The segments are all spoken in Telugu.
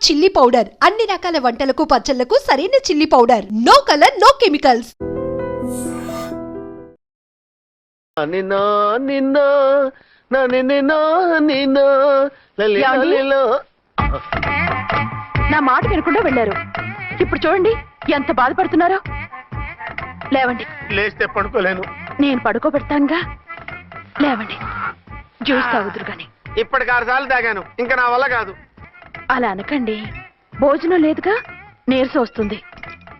చిల్లీ పౌడర్ అన్ని రకాల వంటలకు పచ్చళ్లకు సరైన chilli powder. No colour no chemicals. నా మాట వినకుండా వెళ్ళారు. ఇప్పుడు చూడండి ఎంత బాధపడుతున్నారో. లేవండి. లేస్తే పడుకోలేను. నేను పడుకోబెడతానుగా. లేవండి, జ్యూస్ తాగుదురు గాని. ఇప్పటికి 6 సార్లు తాగాను, ఇంకా నా వల్ల కాదు. అలా అనకండి, భోజనం లేదుగా, నీరసం వస్తుంది.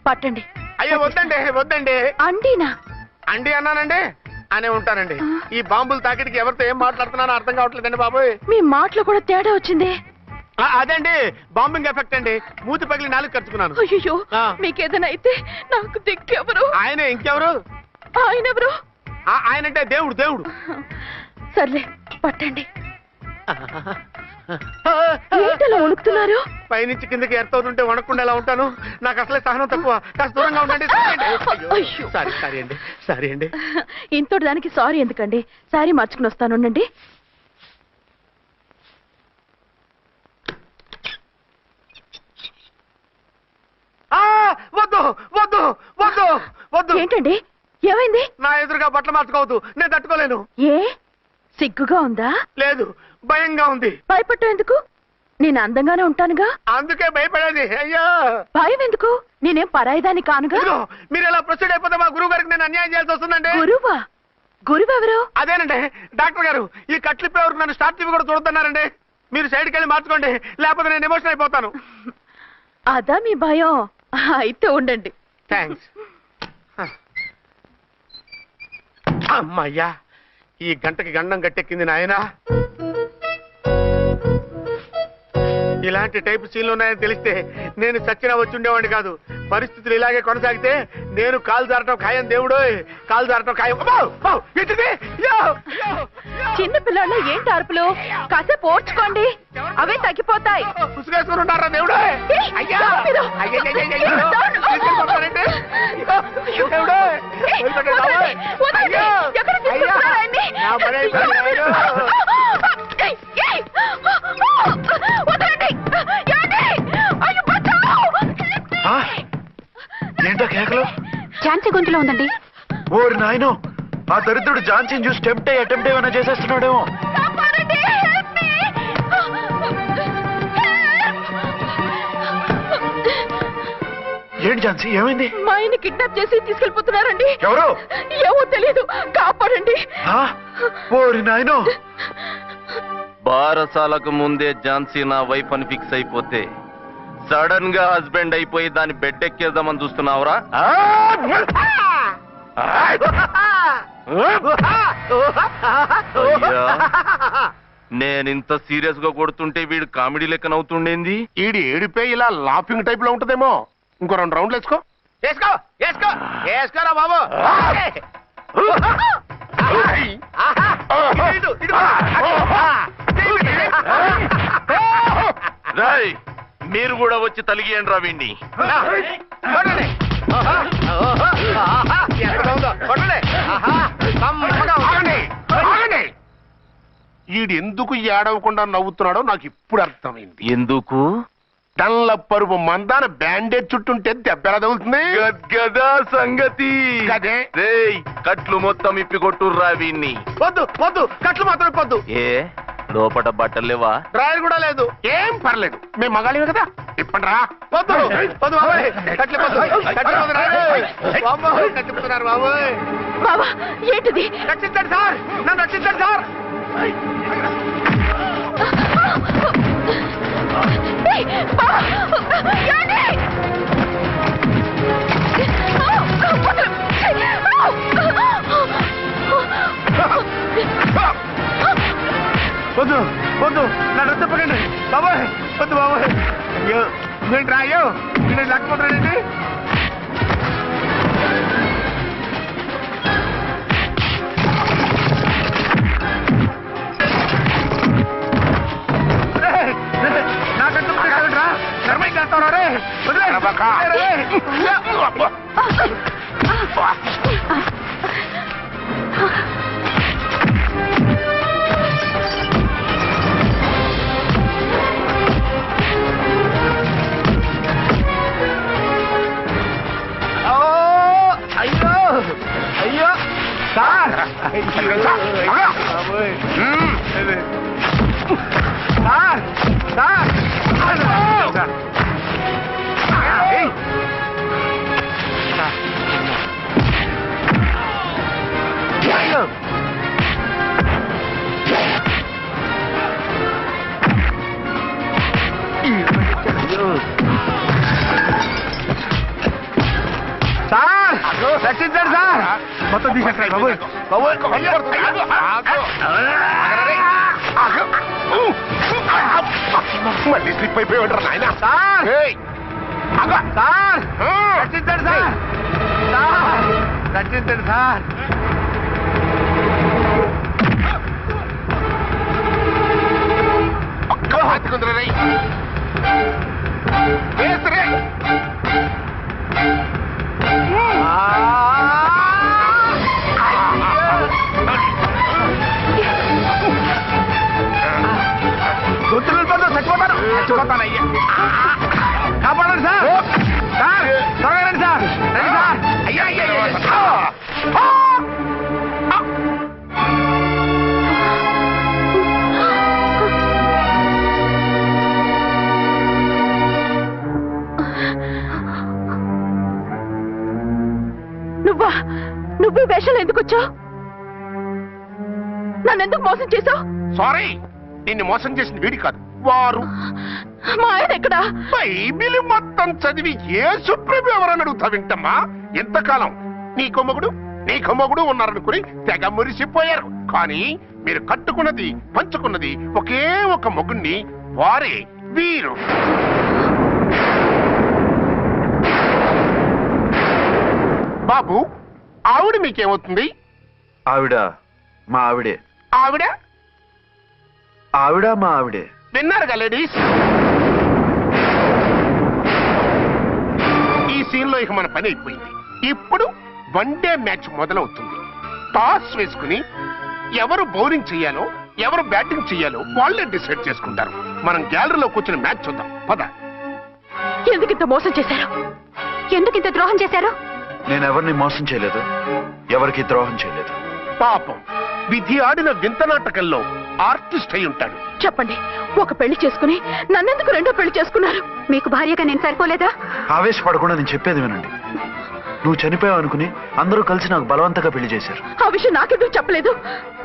పట్టండి. అయ్యో వద్దండి వద్దండి. అండినా? అండి అన్నానండి, అనే ఉంటానండి. ఈ బాంబులు తాకిడికి ఎవరితో ఏం మాట్లాడుతున్నానో అర్థం కావట్లేదండి బాబోయ్. మీ మాటలో కూడా తేడా వచ్చింది. అదండి బాంబింగ్ ఎఫెక్ట్ అండి. మూతి పగిలి 4 ఖర్చుకున్నాను. అయ్యో, మీకేదైనా అయితే నాకు దిక్కెవరు? ఆయన ఇంకెవరు? ఆయన ఎవరు? ఆయనంటే దేవుడు. దేవుడు. సర్లే, పట్టండి. ఏంటలా వణుకుతున్నారు? పైనుంచి కిందకి ఎర్తవుతుంటే వణకుండా ఎలా ఉంటాను? నాకు అసలే సహనం తక్కువ. కాస్త దూరంగా ఉండండి. సారీ అండి. ఇంతటి దానికి సారీ ఎందుకండి? సారీ మార్చుకుని వస్తాను. ఉండండి. వద్దు వద్దు వద్దు వద్దు. ఏంటండి, ఏమైంది? నా ఎదురుగా బట్టలు మార్చుకోవద్దు, నేను తట్టుకోలేను. ఏ, సిగ్గుగా ఉందా? లేదు, భయంగా ఉంది. భయపట్టు ఎందుకు? నేను అందంగానే ఉంటానుగా. అందుకే భయపడేది. అయ్యా, భయం ఎందుకు? నేనేం పరాయిదాన్ని కానుగా. మీరు ఎలా ప్రొసీడ్ అయిపోతే మా గురువు గారికి నేను అన్యాయం చేయాల్సి వస్తుందండి. గురువా? గురువెవరు? అదేనండి డాక్టర్ గారు. ఈ కట్లిప్పే వరకు నన్ను స్టార్ట్ టీవీ కూడా చూడొద్దన్నారండి. మీరు సైడ్కి వెళ్ళి మార్చుకోండి, లేకపోతే నేను ఎమోషన్ అయిపోతాను. అదా మీ భయం? అయితే ఉండండి. థ్యాంక్స్. అమ్మయ్యా, ఈ గంటకి గండం గట్టెక్కింది నాయనా. ఇలాంటి టైపు సీన్లు ఉన్నాయని తెలిస్తే నేను సచ్చినా వచ్చి ఉండేవాడిని కాదు. పరిస్థితులు ఇలాగే కొనసాగితే నేను కాలు జారటం ఖాయం. దేవుడు, కాలు జారటం ఖాయం. చిన్న పిల్లలు ఏంటి అరుపులు? కాసేపు ఓర్చుకోండి, అవే తగ్గిపోతాయి. పుసుకేసుకుని ఉంటారా దేవుడు? ఏంటో కేకలు? ఝాన్సీ గొంతులో ఉందండి. ఓరి నాయనో, ఆ దరిద్రుడు ఝాన్సీని చూసి అటెంప్ట్ ఏమైనా చేసేస్తున్నాడేమో. ఏంటి ఝాన్సీ, ఏమైంది? మా ఆయన కిడ్నాప్ చేసి తీసుకెళ్లిపోతున్నారండి. ఎవరు? ఏమో తెలియదు, కాపాడండి. ఓరి నాయనో. బారసాలకు ముందే ఝాన్సీ నా వైఫ్ అని ఫిక్స్ అయిపోతే సడన్ గా హస్బెండ్ అయిపోయి దాన్ని బెడ్ ఎక్కేద్దామని చూస్తున్నావురా? నేనింత సీరియస్ గా కొడుతుంటే వీడు కామెడీ లెక్క నవ్వుతుండేంది? ఈడి ఏడిపే ఇలా లాఫింగ్ టైప్ లో ఉంటదేమో. ఇంకో 2 రౌండ్లు వేసుకోరా బాబు. రాయ్, మీరు కూడా వచ్చి తలిగియండి రా వీణ్ణి. ఈడు ఎందుకు ఏడవకుండా నవ్వుతున్నాడో నాకు ఇప్పుడు అర్థమైంది. ఎందుకు? డల్ల పరుపు మందాన బ్యాండేజ్ చుట్టుంటే దెబ్బ ఎలా తగులుతుంది? గదా సంగతి. అదే కట్లు మొత్తం ఇప్పి కొట్టుర్రా వీణ్ణి. వద్దు వద్దు, కట్లు మాత్రం ఇప్పొద్దు. ఏ, లోపట బట్టలు లేవా? డ్రాయర్ కూడా లేదు. ఏం పర్లేదు, మేము మగాళివే కదా. ఇప్పండి రా. వద్దు వద్దు బాబాయ్, కట్లిపోతున్నారు బాబాయ్. బాబా, ఏంటిది? రక్షించండి సార్, నన్ను రక్షించండి సార్. వద్దు వద్దు, నన్ను చెప్పకండి బాబాయ్. వద్దు బాబాయ్. అయ్యో ఏంటి రా, అయ్యో నేను లేకపోతున్నానండి. నాకంటే రా, ధర్మం చేస్తావు రే. సార్ రక్షించండి సార్ మొత్తం తీసేస్తాయి మళ్ళీ స్లిప్ అయిపోయి ఉంటారు నాయన. సార్ సార్ రక్షించండి సార్ సార్ రక్షించండి సార్ ఒక్క హాతికుందరు రై గుర్తులు చచ్చిపోతాను అయ్యా కాపాడండి సార్ సార్ త్వరగా రండి సార్ రండి సార్ అయ్యా అయ్యా నువ్వు వేషాలు ఎందుకు వచ్చావు? నన్ను ఎందుకు మోసం చేశావు? సారీ, నిన్ను మోసం చేసిన వీడి కాదు, వారు. మా ఆయన ఎక్కడా? బైబిల్ మొత్తం చదివి ఏ సుప్రీం ఎవరని అడుగుతా వింటమ్మా. ఎంతకాలం నీ కొమ్మగుడు ఉన్నారనుకుని తెగ మురిసిపోయారు. కానీ మీరు కట్టుకున్నది పంచుకున్నది ఒకే ఒక మొగుణ్ణి, వారే వీరు. బాబు, ఆవిడ మీకేమవుతుంది? ఆవిడ మా ఆవిడే. ఆవిడ ఆవిడ మా ఆవిడే. విన్నారుగా లేడీస్, ఈ సీన్ లో ఇక మన పని అయిపోయింది. ఇప్పుడు వన్ డే మ్యాచ్ మొదలవుతుంది. టాస్ వేసుకుని ఎవరు బౌలింగ్ చెయ్యాలో ఎవరు బ్యాటింగ్ చెయ్యాలో వాళ్ళే డిసైడ్ చేసుకుంటారు. మనం గ్యాలరీలో కూర్చుని మ్యాచ్ చూద్దాం పద. ఎందుకు ఇంత మోసం చేశారు? ఎందుకు ఇంత ద్రోహం చేశారు? నేను ఎవరిని మోసం చేయలేదు, ఎవరికి ద్రోహం చేయలేదు. పాపం, విధి ఆడిన వింత నాటకంలో ఆర్టిస్ట్ అయి ఉంటాడు. చెప్పండి, ఒక పెళ్లి చేసుకుని నన్నెందుకు రెండో పెళ్లి చేసుకున్నారు? మీకు భార్యగా నేను సరిపోలేదా? ఆవేశపడకుండా నేను చెప్పేది వినండి. నువ్వు చనిపోయావు అనుకుని అందరూ కలిసి నాకు బలవంతంగా పెళ్లి చేశారు. ఆ విషయం నాకెందుకు చెప్పలేదు?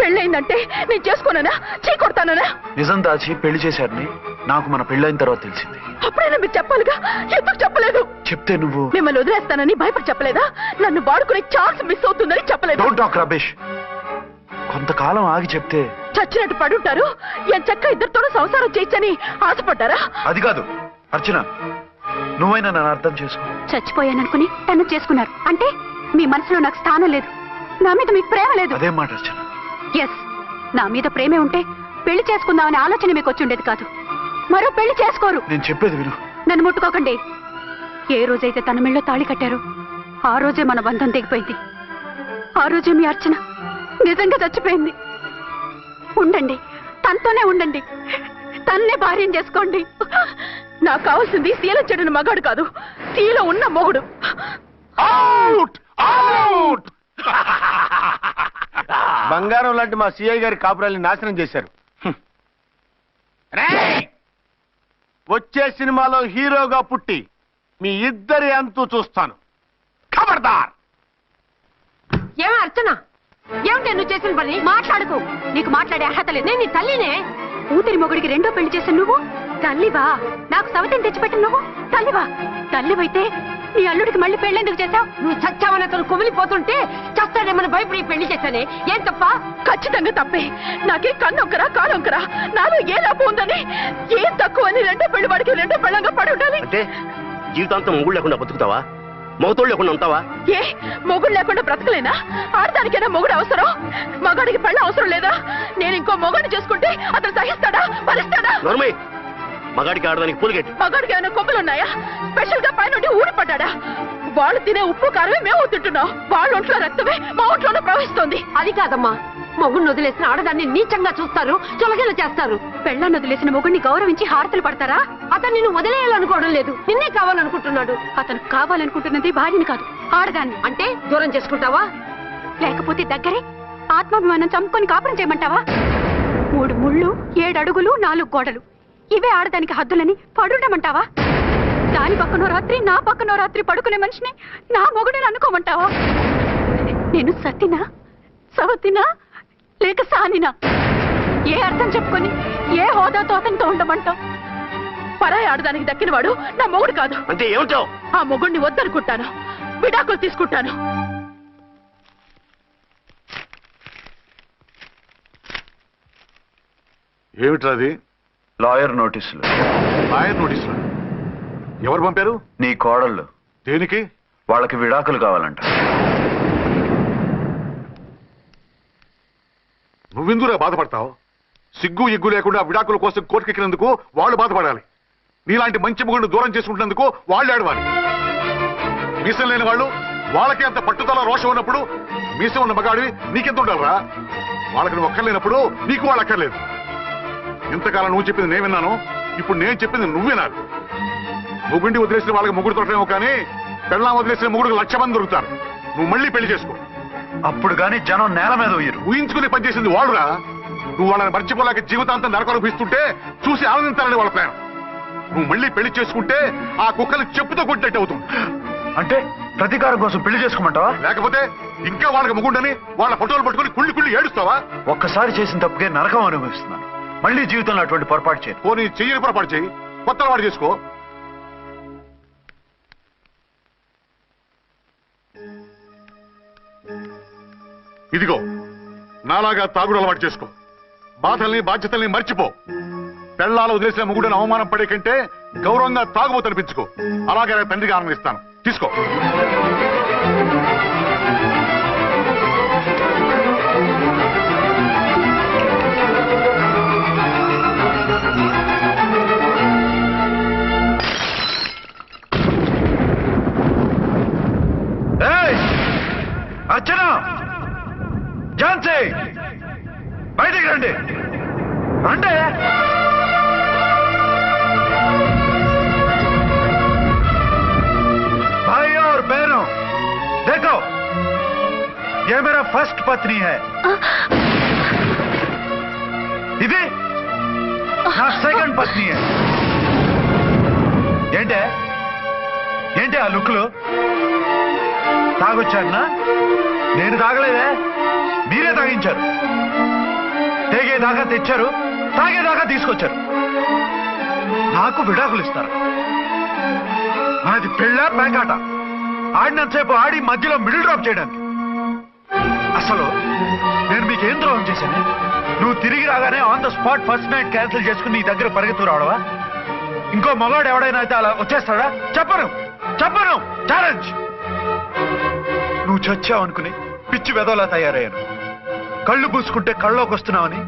పెళ్ళయిందంటే నేను చేసుకోనన్నా, చీకొడతానన్నా? నిజం దాచి పెళ్లి చేశారని నాకు మన పెళ్ళైన తర్వాత తెలిసింది. అప్పుడైనా మీరు చెప్పాలిగా, ఎందుకు చెప్పలేదు? చెప్తే నువ్వు మిమ్మల్ని వదిలేస్తానని భయపడి చెప్పలేదా? నన్ను వాడుకునే ఛాన్స్ మిస్ అవుతుందని చెప్పలేదు? Don't talk రబేష్. కొంతకాలం ఆగి చెప్తే చచ్చినట్టు పడుంటారు. ఎంచక్క ఇద్దరితోనూ సంసారం చేయొచ్చని ఆశపడ్డారా? అది కాదు అర్చన, నువ్వైనా నన్ను అర్థం చేసుకో. చచ్చిపోయాననుకుని తను చేసుకున్నారు అంటే మీ మనసులో నాకు స్థానం లేదు, నా మీద మీకు ప్రేమ లేదు. అదేం మాట అర్చన? ఎస్, నా మీద ప్రేమే ఉంటే పెళ్లి చేసుకుందామనే ఆలోచన మీకు వచ్చి ఉండేది కాదు. మరో పెళ్లి చేసుకోరు. నేను చెప్పేది విను. నన్ను ముట్టుకోకండి. ఏ రోజైతే తన మెళ్ళో తాళి కట్టారో ఆ రోజే మన బంధం తెగిపోయింది. ఆ రోజే మీ అర్చన నిజంగా చచ్చిపోయింది. ఉండండి, తనతోనే ఉండండి, తన్నే భార్యం చేసుకోండి. నాకు కావాల్సింది శీల చెడిన మగాడు కాదు, శీల ఉన్న మొగుడు. Out out. బంగారం లాంటి మా సిఐ గారి కాపురాల్ని నాశనం చేశారు. వచ్చే సినిమాలో హీరోగా పుట్టి మీ ఇద్దరి అంతు చూస్తాను. ఖబర్దార్. ఏమో అర్చన, ఏమిటి నువ్వు చేసిన పని? మాట్లాడుకో, నీకు మాట్లాడే అర్హత లేదు. నేను నీ తల్లినే. కూతురి మొగుడికి రెండో పెళ్లి చేసిన నువ్వు తల్లివా? నాకు సవతిని తెచ్చిపెట్టిన నువ్వు తల్లివా? తల్లివైతే నీ అల్లుడికి మళ్ళీ పెళ్ళెందుకు చేశావు? నువ్వు చచ్చావని అతను కుమిలిపోతుంటే చస్తాడేమని భయపడి పెళ్లి చేశానే. ఏం తప్ప? ఖచ్చితంగా తప్పే. నాకే కన్నొక్కరా కానొక్కరా, నాలో ఏ లాభం ఉందని, ఏం తక్కువ అని రెండో పెళ్లి వాడికి రెండో పెళ్ళంగా పడి ఉండాలి. అంటే జీవితాంతం మొగుడు లేకుండా బతుకుతావా? మొగతోడు లేకుండా ఉంటావా? ఏ మొగుడు లేకుండా బ్రతకలేనా? ఆడదానికైనా మొగుడు అవసరం, మగాడికి పెళ్ళ అవసరం లేదా? నేను ఇంకో మొగాడిని చేసుకుంటే అతను సహిస్తాడా, భరిస్తాడా? నోర్మై, మగాడికి ఆడదానికి పూలిగెట్టి. మగాడికి ఏమైనా కొమ్ములున్నాయా? స్పెషల్ గా పైనుండి ఊడిపడ్డా? వాళ్ళు తినే ఉప్పు కారమే మేము తింటున్నాం. వాళ్ళ ఒంట్లో రక్తమే మా ఒంట్లోనే ప్రవహిస్తోంది. అది కాదమ్మా, మొగుడిని వదిలేసిన ఆడదాన్ని నీచంగా చూస్తారు, చులకన చేస్తారు. పెళ్ళాన్ని వదిలేసిన మొగుడిని గౌరవించి హారతలు పడతారా? అతను నిన్ను వదిలేయాలనుకోవడం లేదు, నిన్నే కావాలనుకుంటున్నాడు. అతను కావాలనుకుంటున్నది భార్యని కాదు, ఆడదాన్ని. అంటే దూరం చేసుకుంటావా? లేకపోతే దగ్గరే ఆత్మాభిమానం చంపుకొని కాపురం చేయమంటావా? 3 ముళ్ళు 7 అడుగులు 4 గోడలు, ఇవే ఆడదానికి హద్దులని పడుండమంటావా? దాని పక్కనో రాత్రి నా పక్కనో రాత్రి పడుకునే మనిషిని నా మొగుడని అనుకోమంటావా? నేను సతినా, సవతినా, లేక సానినా? ఏ అర్థం చెప్పుకొని ఏ హోదాతో అతనితో ఉండమంటావు? పరాయి ఆడదానికి దక్కినవాడు నా మొగుడు కాదు. అంటే ఏమంటావు? ఆ మొగుడిని వద్దనుకుంటాను, విడాకులు తీసుకుంటాను. ఏమిట్రాది? లాయర్ నోటీసులు. లాయర్ నోటీసులు ఎవరు పంపారు? నీ కోడళ్ళు. దేనికి? వాళ్ళకి విడాకులు కావాలంట. నువ్వెందుకురా బాధపడతావు? సిగ్గు ఎగ్గు లేకుండా విడాకుల కోసం కోర్టుకెక్కినందుకు వాళ్ళు బాధపడాలి. నీలాంటి మంచి మొగుడిని దూరం చేసుకుంటున్నందుకు వాళ్ళు ఏడవాలి. మీసం లేని వాళ్ళు వాళ్ళకి అంత పట్టుదల రోషం ఉన్నప్పుడు మీసం ఉన్న మగాడివి నీకెంత ఉండాలరా? వాళ్ళకి నువ్వు అక్కర్లేనప్పుడు నీకు వాళ్ళు అక్కర్లేదు. ఇంతకాలం నువ్వు చెప్పింది నేను విన్నాను, ఇప్పుడు నేను చెప్పింది నువ్వు వినాలి. మొగుడిని వదిలేసిన వాళ్ళకి మొగుడు దొరకలేమో కానీ పెళ్ళాం వదిలేసిన మొగుడికి 1,00,000 మంది దొరుకుతారు. నువ్వు మళ్ళీ పెళ్లి చేసుకో. అప్పుడు గాని జనం నేల మీద ఉయ్యరు. ఊహించుకుని పనిచేసింది వాళ్ళురా. నువ్వు వాళ్ళని మర్చిపోలేక జీవితాంతం నరకనుభవిస్తుంటే చూసి ఆనందించాలని వాళ్ళ ప్లాన్. నువ్వు మళ్ళీ పెళ్లి చేసుకుంటే ఆ కుక్కలు చెప్పుతో కొట్టినట్టు అవుతుంది. అంటే ప్రతీకారం కోసం పెళ్లి చేసుకోమంటావా? లేకపోతే ఇంకా వాళ్ళకి మొగుండని వాళ్ళ ఫోటోలు పట్టుకుని కుళ్ళి కుళ్ళి ఏడుస్తావా? ఒక్కసారి చేసిన తప్పుకే నరకం అనుభవిస్తున్నాను. మళ్ళీ జీవితంలో అటువంటి పొరపాటు చేయను. పోనీ చెయ్యని పొరపాటు చెయ్యి, కొత్త వాడు చేసుకో. ఇదిగో నాలాగా తాగుడు అలవాటు చేసుకో. బాధల్ని బాధ్యతల్ని మర్చిపో. పెళ్ళాలు వదిలేసిన మొగుడని అవమానం పడే కంటే గౌరవంగా తాగుబోతు అనిపించుకో. అలాగే తండ్రిగా ఆనందిస్తాను. తీసుకో. అర్చన, ఝాన్సీ, బయటికి రండి. రండి. भाई और बहनों, देखो, ये मेरा फर्स्ट पत्नी है. ఇది నా సెకండ్ పత్ని. ఏంటి ఆ లుక్లు? తాగొచ్చానా? నేను తాగలేదే, మీరే తాగించారు. తెగేదాకా తెచ్చారు, తాగేదాకా తీసుకొచ్చారు. నాకు విడాకులు ఇస్తారు. మనది పెళ్ళా పేకాట? ఆడినంతసేపు ఆడి మధ్యలో మిడిల్ డ్రాప్ చేయడానికి. అసలు నేను మీకేం ద్రోహం చేశాను? నువ్వు తిరిగి రాగానే on the spot first night cancel చేసుకుని నీ దగ్గర పరిగెత్తు రావడవా? ఇంకో మగాడు ఎవడైనా అయితే అలా వచ్చేస్తాడా? చెప్పను. ఛాలెంజ్. నువ్వు చచ్చావనుకుని పిచ్చి వెదవలా తయారయ్యాను. కళ్ళు పూసుకుంటే కళ్ళలోకి వస్తున్నావని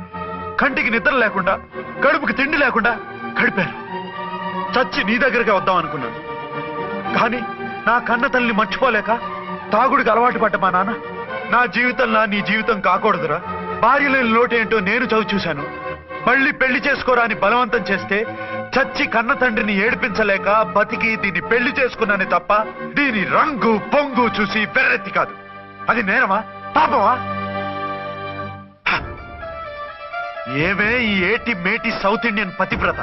కంటికి నిద్ర లేకుండా కడుపుకి తిండి లేకుండా గడిపాను. చచ్చి నీ దగ్గరికి వద్దాం అనుకున్నాను. కానీ నా కన్న తల్లిని మర్చిపోలేక తాగుడికి అలవాటు పడ్డ మా నాన్న నా జీవితంలో నీ జీవితం కాకూడదురా, భార్య లేని లోటేంటో నేను చవి చూశాను, మళ్ళీ పెళ్లి చేసుకోరా అని బలవంతం చేస్తే చచ్చి కన్న తండ్రిని ఏడిపించలేక బతికి దీన్ని పెళ్లి చేసుకున్నానే తప్ప దీని రంగు పొంగు చూసి వెర్రెత్తి కాదు. అది నేరమా? పాపమా? ఏమే ఈ ఏటి మేటి సౌత్ ఇండియన్ పతివ్రత,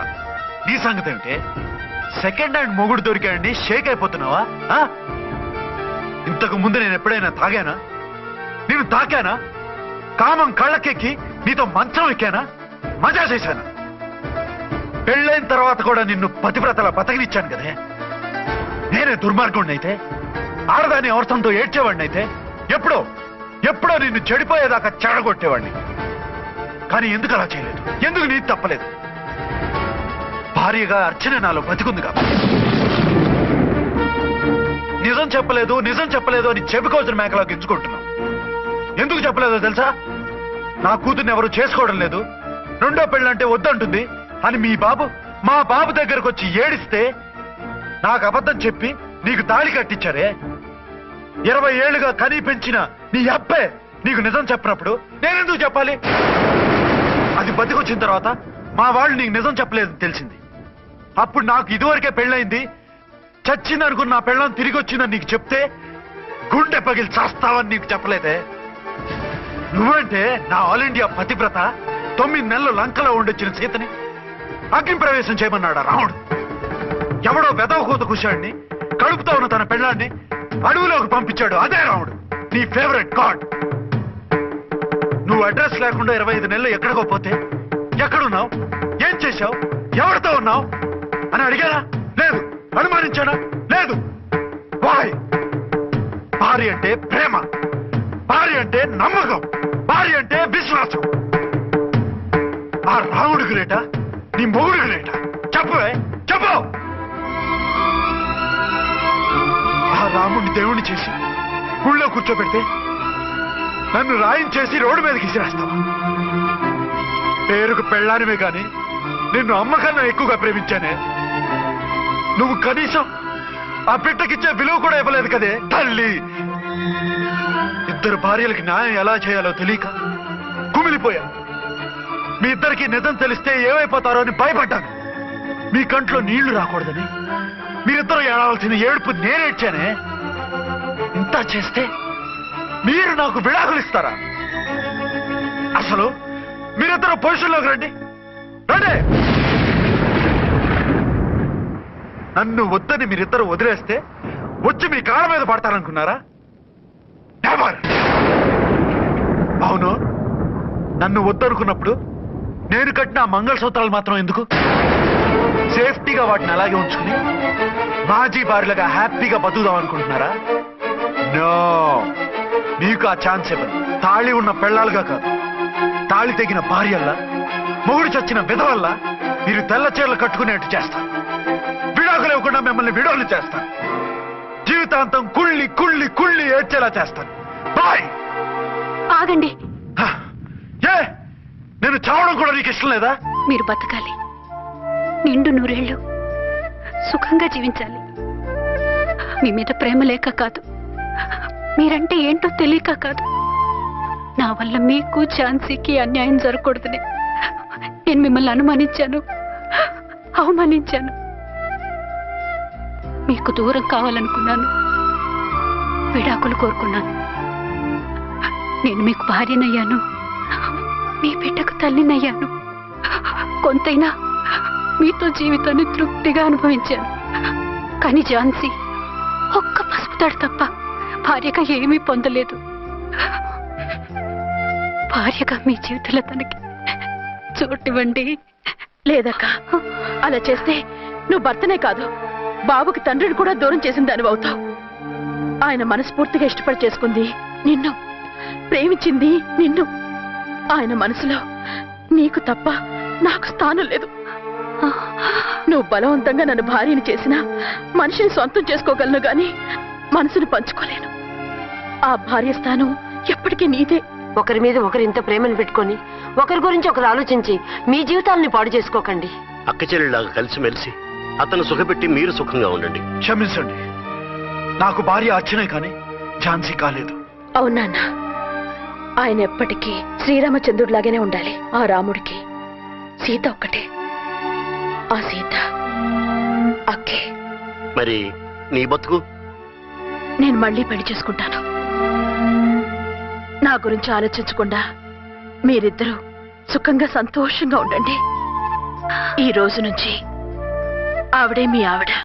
నీ సంగతి ఏమిటే? సెకండ్ హ్యాండ్ మొగుడు దొరికాయండి షేక్ అయిపోతున్నావా? ఇంతకు ముందు నేను ఎప్పుడైనా తాగానా? నేను తాకానా? కామం కళ్ళకెక్కి నీతో మంచం ఎక్కానా? మజా చేశానా? పెళ్ళైన తర్వాత కూడా నిన్ను పతివ్రతలా బతకనిచ్చాను కదే. నేనే దుర్మార్గుడిని అయితే, ఆడదాన్ని అవసరంతో ఏడ్చేవాడిని అయితే, ఎప్పుడో నిన్ను చెడిపోయేదాకా చెడగొట్టేవాడిని. కానీ ఎందుకు అలా చేయలేదు? ఎందుకు నీది తప్పలేదు? భార్యగా అర్చన నాలో బతికుంది కాబట్టి. నిజం చెప్పలేదు అని చెప్పుకోవాల్సిన మేకలా గించుకుంటున్నావు. ఎందుకు చెప్పలేదో తెలుసా? నా కూతుర్ని ఎవరు చేసుకోవడం లేదు, రెండో పెళ్ళంటే వద్దంటుంది అని మా బాబు దగ్గరకు వచ్చి ఏడిస్తే నాకు అబద్ధం చెప్పి నీకు తాళి కట్టించారే. 20 ఏళ్లుగా కనీ పెంచిన నీ అబ్బే నీకు నిజం చెప్పినప్పుడు నేనెందుకు చెప్పాలి? అది బతికొచ్చిన తర్వాత మా వాళ్ళు నీకు నిజం చెప్పలేదని తెలిసింది. అప్పుడు నాకు ఇదివరకే పెళ్ళయింది, చచ్చిందనుకున్న నా పెళ్ళం తిరిగి వచ్చిందని నీకు చెప్తే గుండె పగిలి చేస్తావని నీకు చెప్పలేదే. నువ్వంటే నా ఆల్ ఇండియా పతివ్రత 9 నెలలు లంకలో ఉండొచ్చిన సీతని అగ్ని ప్రవేశం చేయమన్నాడా రాముడు? ఎవడో వెదవకూత కుషాడిని కడుపుతో ఉన్న తన పెళ్ళాన్ని అడవిలోకి పంపించాడు అదే రాముడు, నీ ఫేవరెట్ గాడ్. నువ్వు అడ్రస్ లేకుండా 25 నెలలు ఎక్కడికో పోతే ఎక్కడున్నావు? ఏం చేశావు? ఎవరితో ఉన్నావు? అని అడిగారా? లేదు. అనుమానించానా? లేదు. వాయ్? భార్య అంటే ప్రేమ, భార్య అంటే నమ్మకం, భార్య అంటే విశ్వాసం. ఆ రాముడు గ్రేటా, నీ మొగుడు గ్రేటా? చెప్పవే, చెప్పు. ఆ రాముడిని దేవుణ్ణి చేసి గుళ్ళో కూర్చోబెడితే నన్ను రాయించేసి రోడ్డు మీదకి విసిరేస్తావా? పేరుకు పెళ్ళానివే గాని నిన్ను అమ్మకన్నా ఎక్కువగా ప్రేమించానే. నువ్వు కనీసం ఆ బిడ్డకిచ్చే విలువ కూడా ఇవ్వలేదు కదే తల్లి. ఇద్దరు భార్యలకి న్యాయం ఎలా చేయాలో తెలియక కుమిలిపోయా. మీ ఇద్దరికి నిజం తెలిస్తే ఏమైపోతారో అని భయపడ్డాను. మీ కంట్లో నీళ్లు రాకూడదని మీరిద్దరూ ఏడవలసిన ఏడుపు నేనేడ్చానే. ఇంత చేస్తే మీరు నాకు విడాకులు ఇస్తారా? అసలు మీరిద్దరు పొజిషన్లోకి రండి, రండి. నన్ను వద్దని మీరిద్దరు వదిలేస్తే వచ్చి మీ కాళ్ళ మీద పడతారనుకున్నారా? నెవర్. అవును, నన్ను వద్దనుకున్నప్పుడు నేను కట్టిన ఆ మంగళసూత్రాలు మాత్రం ఎందుకు? సేఫ్టీగా వాటిని అలాగే ఉంచుకుని మాజీ భార్యలుగా హ్యాపీగా బతుకుదాం అనుకుంటున్నారా? నో, మీకు ఆ ఛాన్స్ ఇవ్వను. తాళి ఉన్న పెళ్ళాలుగా కాదు, తాళి తెగిన భార్యల్లా, మొగుడు చచ్చిన విధవల్లా మీరు తెల్ల చీరలు కట్టుకునేట్టు చేస్తాను. విడాకులు ఇవ్వకుండా మిమ్మల్ని విడోలు చేస్తాను. జీవితాంతం కుళ్ళి కుళ్ళి కుళ్ళి ఏడ్చేలా చేస్తాను. బాయ్. ఆగండి. ఏ, నేను చావడం కూడా నీకు ఇష్టం లేదా? మీరు బతకాలి, నిండు నూరేళ్లు సుఖంగా జీవించాలి. మీ మీద ప్రేమ లేక కాదు, మీరంటే ఏంటో తెలియక కాదు. నా వల్ల మీకు ఝాన్సీకి అన్యాయం జరగకూడదని నేను మిమ్మల్ని అనుమానించాను, అవమానించాను. మీకు దూరం కావాలనుకున్నాను, విడాకులు కోరుకున్నాను. నేను మీకు భార్యనయ్యాను, మీ బిడ్డకు తల్లినయ్యాను. కొంతైనా మీతో జీవితాన్ని తృప్తిగా అనుభవించాను. కానీ ఝాన్సీ ఒక్క పసుపుతాడు తప్ప భార్యగా ఏమీ పొందలేదు. భార్యగా మీ జీవితంలో తనకి చోటివ్వండి. లేదక్క, అలా చేస్తే నువ్వు భర్తనే కాదు, బాబుకి తండ్రిని కూడా దూరం చేసిన దానివి అవుతావు. ఆయన మనస్ఫూర్తిగా ఇష్టపడి చేసుకుంది నిన్ను, ప్రేమించింది నిన్ను. ఆయన మనసులో నీకు తప్ప నాకు స్థానం లేదు. నువ్వు బలవంతంగా నన్ను భార్యని చేసినా మనిషిని సొంతం చేసుకోగలను గాని మనసును పంచుకోలేను. ఆ భార్య స్థానం ఎప్పటికీ నీదే. ఒకరి మీద ఒకరు ఇంత ప్రేమను పెట్టుకొని ఒకరి గురించి ఒకరు ఆలోచించి మీ జీవితాలని పాడు చేసుకోకండి. అక్క చెల్లెళ్ళలాగా కలిసిమెలిసి అతను సుఖపెట్టి మీరు సుఖంగా ఉండండి. క్షమించండి, నాకు భార్య అర్చనే కానీ ఝాన్సీ కాలేదు. అవునా? ఆయన ఎప్పటికీ శ్రీరామచంద్రుడిలాగానే ఉండాలి. ఆ రాముడికి సీత ఒక్కటే, ఆ సీత అక్కే. మరి నీ బతుకు? నేను మళ్ళీ పెళ్లి చేసుకుంటాను. నా గురించి ఆలోచించకుండా మీరిద్దరూ సుఖంగా సంతోషంగా ఉండండి. ఈ రోజు నుంచి ఆవిడే మీ ఆవిడ.